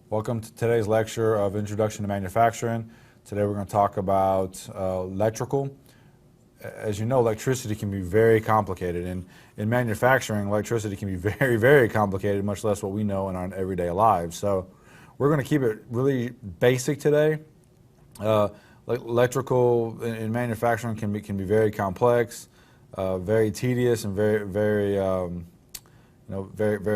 Welcome to today's lecture of Introduction to Manufacturing. Today we're going to talk about electrical. As you know, electricity can be very complicated, and in manufacturing, electricity can be very, very complicated, much less what we know in our everyday lives. So we're going to keep it really basic today. Electrical in manufacturing can be very complex, very tedious, and very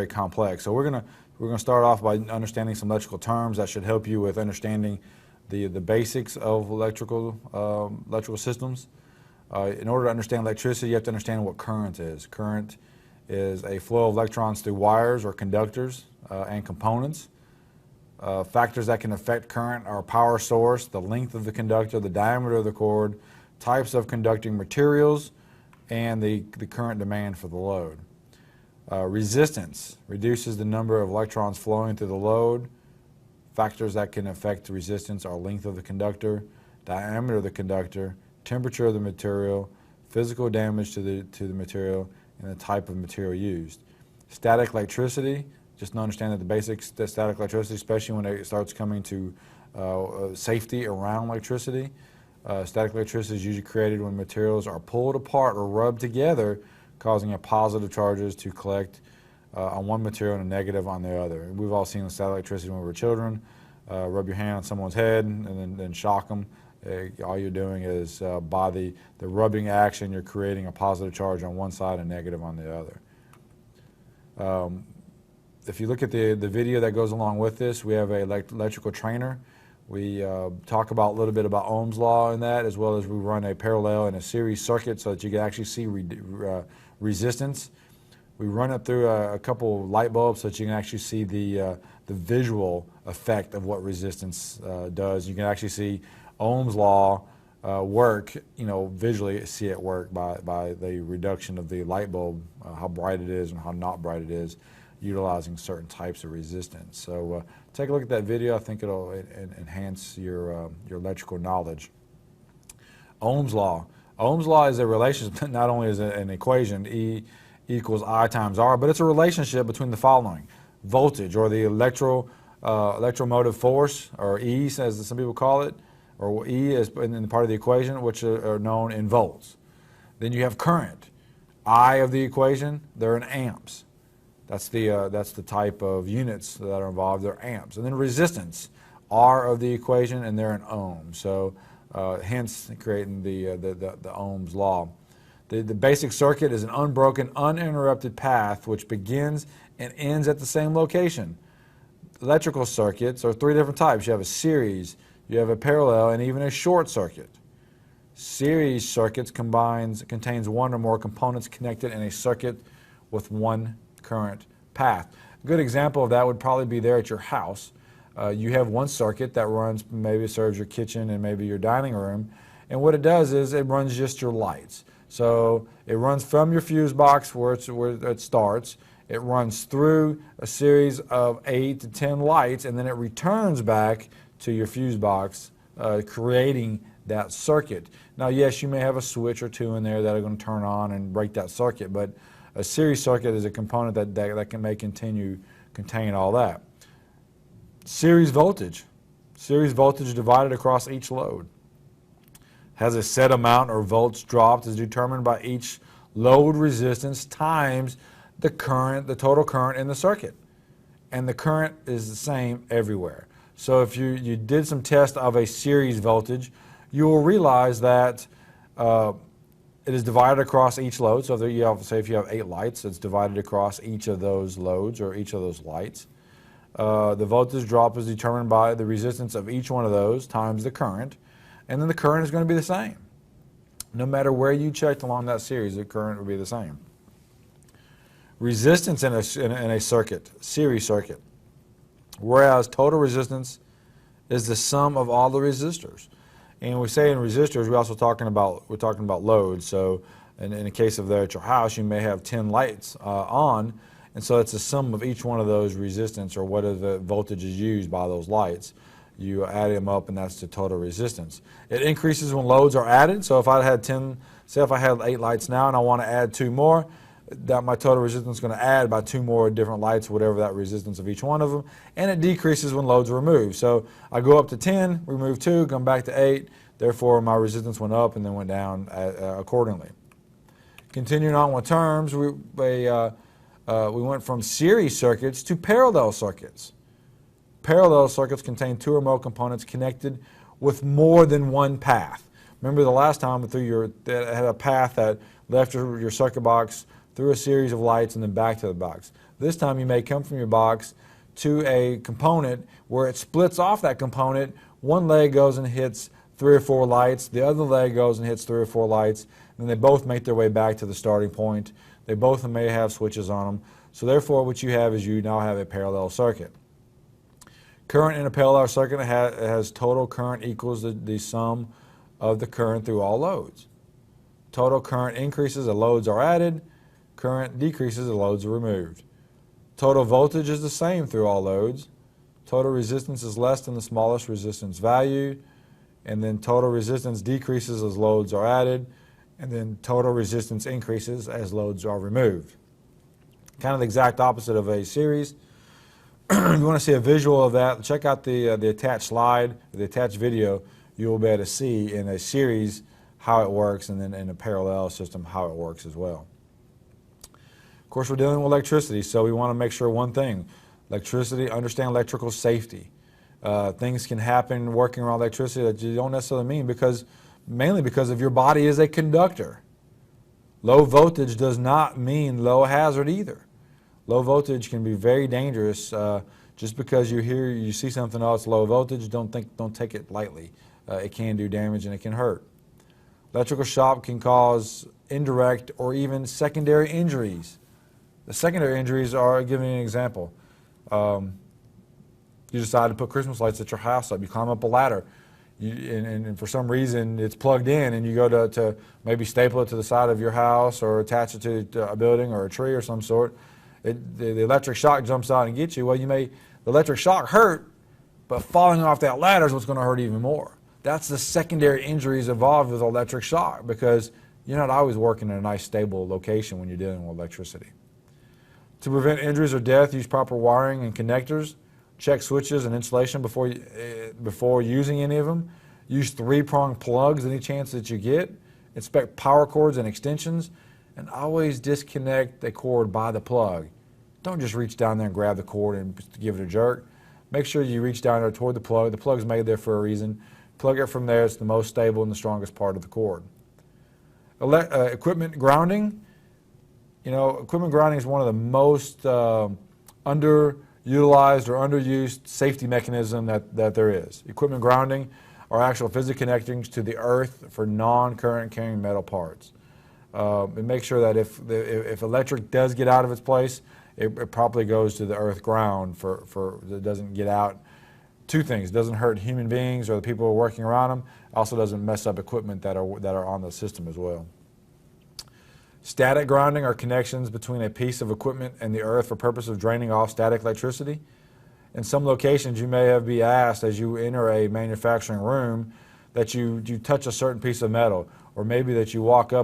complex. So we're going to start off by understanding some electrical terms that should help you with understanding the basics of electrical systems. In order to understand electricity, you have to understand what current is. Current is a flow of electrons through wires or conductors and components. Factors that can affect current are power source, the length of the conductor, the diameter of the cord, types of conducting materials, and the current demand for the load. Resistance reduces the number of electrons flowing through the load. Factors that can affect the resistance are length of the conductor, diameter of the conductor, temperature of the material, physical damage to the material, and the type of material used. Static electricity, just to understand that the basics of static electricity, especially when it starts coming to safety around electricity. Static electricity is usually created when materials are pulled apart or rubbed together, causing a positive charges to collect on one material and a negative on the other. We've all seen static electricity when we were children. Rub your hand on someone's head and then shock them. All you're doing is by the rubbing action, you're creating a positive charge on one side and negative on the other. If you look at the video that goes along with this, we have an electrical trainer. We talk about a little bit about Ohm's law in that, as well as we run a parallel and a series circuit so that you can actually see resistance. We run it through a couple light bulbs so that you can actually see the visual effect of what resistance does. You can actually see Ohm's law work, visually see it work by the reduction of the light bulb, how bright it is and how not bright it is, utilizing certain types of resistance. So take a look at that video. I think it'll enhance your electrical knowledge. Ohm's law. Ohm's law is a relationship, not only is it an equation, E equals I times R, but it's a relationship between the following: voltage, or the electromotive force, or E as some people call it, or E is in the part of the equation, which are known in volts. Then you have current. I of the equation, they're in amps. That's the type of units that are involved, they're amps. And then resistance, R of the equation, and they're in ohms. So hence creating the Ohm's law. The basic circuit is an unbroken, uninterrupted path which begins and ends at the same location. Electrical circuits are three different types. You have a series, you have a parallel, and even a short circuit. Series circuits contains one or more components connected in a circuit with one current path. A good example of that would probably be there at your house. You have one circuit that runs, maybe serves your kitchen and maybe your dining room, and what it does is it runs just your lights. So it runs from your fuse box where it starts, it runs through a series of 8 to 10 lights, and then it returns back to your fuse box, creating that circuit. Now yes, you may have a switch or two in there that are going to turn on and break that circuit, but a series circuit is a component that may contain all that. Series voltage. Series voltage divided across each load. Has a set amount or volts dropped is determined by each load resistance times the total current in the circuit. And the current is the same everywhere. So if you did some test of a series voltage, you will realize that it is divided across each load. So if you have 8 lights, it's divided across each of those loads or each of those lights. The voltage drop is determined by the resistance of each one of those times the current, and then the current is going to be the same. No matter where you checked along that series, the current will be the same. Resistance in a circuit, series circuit, whereas total resistance is the sum of all the resistors. And we say in resistors, we're talking about loads. So in the case of there at your house, you may have 10 lights on, and so it's the sum of each one of those resistance, or what are the voltages used by those lights. You add them up, and that's the total resistance. It increases when loads are added. So if I had 10 Say if I had 8 lights now and I want to add 2 more, that my total resistance is going to add by 2 more different lights, whatever that resistance of each one of them, and it decreases when loads are removed. So I go up to 10, remove 2, come back to 8, therefore my resistance went up and then went down accordingly. Continuing on with terms, we went from series circuits to parallel circuits. Parallel circuits contain 2 or more components connected with more than one path. Remember the last time that had a path that left your circuit box through a series of lights and then back to the box. This time you may come from your box to a component where it splits off that component. One leg goes and hits 3 or 4 lights, the other leg goes and hits 3 or 4 lights, and they both make their way back to the starting point. They both may have switches on them. So therefore what you have is you now have a parallel circuit. Current in a parallel circuit has total current equals the sum of the current through all loads. Total current increases as loads are added. Current decreases as loads are removed. Total voltage is the same through all loads. Total resistance is less than the smallest resistance value. And then total resistance decreases as loads are added. And then total resistance increases as loads are removed. Kind of the exact opposite of a series. If you want to see a visual of that, check out the attached slide, the attached video. You will be able to see in a series how it works, and then in a parallel system how it works as well. Of course, we're dealing with electricity, so we want to make sure one thing. Electricity, understand electrical safety. Things can happen working around electricity that you don't necessarily mean mainly because of your body is a conductor. Low voltage does not mean low hazard either. Low voltage can be very dangerous. Just because you see something else low voltage, don't take it lightly. It can do damage and it can hurt. Electrical shock can cause indirect or even secondary injuries. The secondary injuries are, I'll give you an example. You decide to put Christmas lights at your house up. You climb up a ladder, and for some reason it's plugged in, and you go to maybe staple it to the side of your house or attach it to a building or a tree or some sort. The electric shock jumps out and gets you. Well, the electric shock hurt, but falling off that ladder is what's going to hurt even more. That's the secondary injuries involved with electric shock, because you're not always working in a nice stable location when you're dealing with electricity. To prevent injuries or death, use proper wiring and connectors. Check switches and insulation before using any of them. Use 3-prong plugs any chance that you get. Inspect power cords and extensions. And always disconnect the cord by the plug. Don't just reach down there and grab the cord and give it a jerk. Make sure you reach down there toward the plug. The plug's made there for a reason. Plug it from there. It's the most stable and the strongest part of the cord. Equipment grounding. Equipment grounding is one of the most underutilized or underused safety mechanism that there is. Equipment grounding are actual physical connectings to the earth for non-current carrying metal parts. And make sure that if electric does get out of its place, it properly goes to the earth ground for it doesn't get out. 2 things: it doesn't hurt human beings or the people who are working around them. Also doesn't mess up equipment that are on the system as well. Static grounding are connections between a piece of equipment and the earth for purpose of draining off static electricity. In some locations, you may be asked as you enter a manufacturing room that you touch a certain piece of metal, or maybe that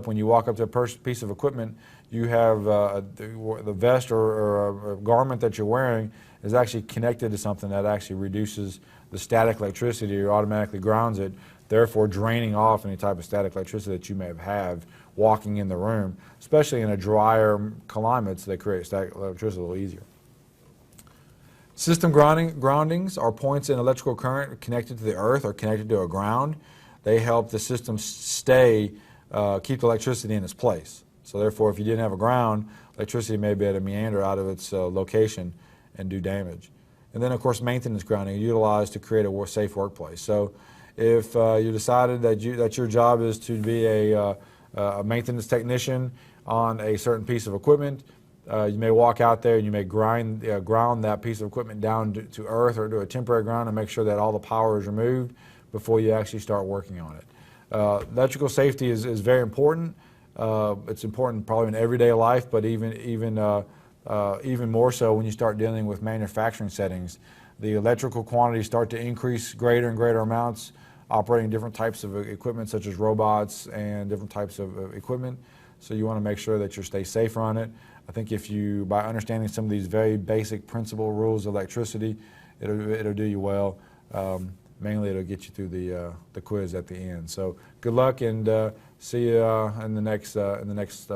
when you walk up to a piece of equipment, you have the vest or a garment that you're wearing is actually connected to something that actually reduces the static electricity or automatically grounds it, therefore draining off any type of static electricity that you may have walking in the room, especially in a drier climate, so they create static electricity a little easier. System groundings are points in electrical current connected to the earth or connected to a ground. They help the system keep the electricity in its place. So therefore, if you didn't have a ground, electricity may be able to meander out of its location and do damage. And then, of course, maintenance grounding utilized to create a safe workplace. So if you decided that your job is to be a maintenance technician on a certain piece of equipment, you may walk out there and you may ground that piece of equipment down to earth or to a temporary ground and make sure that all the power is removed before you actually start working on it. Electrical safety is very important. It's important probably in everyday life, but even more so when you start dealing with manufacturing settings. The electrical quantities start to increase greater and greater amounts operating different types of equipment such as robots and different types of equipment. So you want to make sure that you stay safe on it. I think if you, by understanding some of these very basic principle rules of electricity, it'll do you well. Mainly it'll get you through the quiz at the end. So good luck, and see you in the next